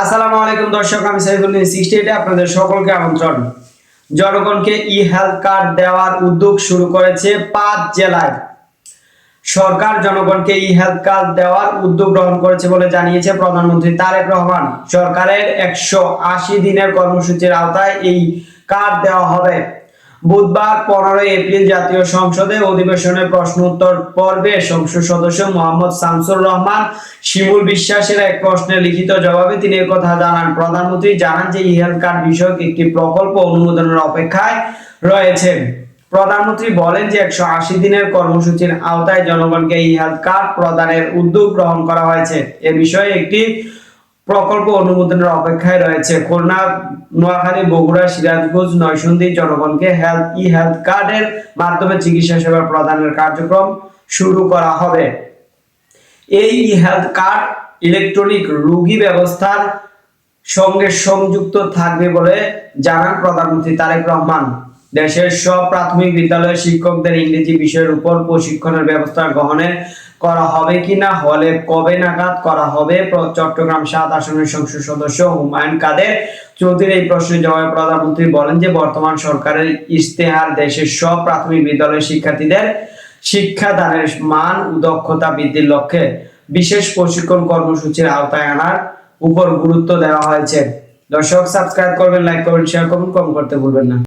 আসসালামু আলাইকুম দর্শক, আমি সাইফুল 68 আপনাদের সকলকে আমন্ত্রণ। জনগণকে ই হেলথ কার্ড দেওয়ার উদ্যোগ শুরু করেছে 5 জেলায়। সরকার জনগণকে ই হেলথ কার্ড দেওয়ার উদ্যোগ গ্রহণ করেছে বলে জানিয়েছে প্রধানমন্ত্রী তারেক রহমান। সরকারের 180 দিনের কর্মসূচির আওতায় এই কার্ড দেওয়া হবে। বুধবার 15 এপ্রিল জাতীয় সংসদে অধিবেশনের প্রশ্ন উত্তর পর্বে সংসদ সদস্য মোহাম্মদ শামসুর রহমান শিমুল বিশ্বাসের এক প্রশ্নের লিখিত জবাবে তিনি একথা জানান। প্রধানমন্ত্রী জানান যে ই হেলথ কার্ড বিষয়ক একটি প্রকল্প অনুমোদনের অপেক্ষায় রয়েছে। প্রধানমন্ত্রী বলেন যে 180 দিনের কর্মসূচির আওতায় জনগণকে ই হেলথ কার্ড প্রদানের উদ্যোগ গ্রহণ করা হয়েছে। এ বিষয়ে একটি প্রকল্প অনুমোদনের অপেক্ষায় রয়েছে। খুলনা, নোয়াখালী, বগুড়া, সিরাজগঞ্জ, নরসিংদী জনগণকে ই হেলথ কার্ডের মাধ্যমে চিকিৎসা সেবা প্রদানের কার্যক্রম শুরু করা হবে। এই ই হেলথ কার্ড ইলেকট্রনিক রোগী ব্যবস্থার সঙ্গে সংযুক্ত থাকবে বলে জানান প্রধানমন্ত্রী তারেক রহমান। দেশের সব প্রাথমিক বিদ্যালয়ের শিক্ষকদের ইংরেজি বিষয়ের উপর প্রশিক্ষণের ব্যবস্থা গ্রহণে করা হবে কিনা, হলে কবে নাগাদ করা হবে। চট্টগ্রাম 7 আসনের সংসদ সদস্য হুমায়ুন কাদের চৌধুরী এই প্রশ্নের জবাবে প্রধানমন্ত্রী বলেন যে বর্তমান সরকারের ইশতেহার দেশের সব প্রাথমিক বিদ্যালয়ের শিক্ষার্থীদের শিক্ষাদানের মান ও দক্ষতা বৃদ্ধির লক্ষ্যে বিশেষ প্রশিক্ষণ কর্মসূচির আওতায় আনার উপর গুরুত্ব দেওয়া হয়েছে। দর্শক, সাবস্ক্রাইব করবেন, লাইক করবেন, শেয়ার করবেন, কমেন্ট করতে ভুলবেন না।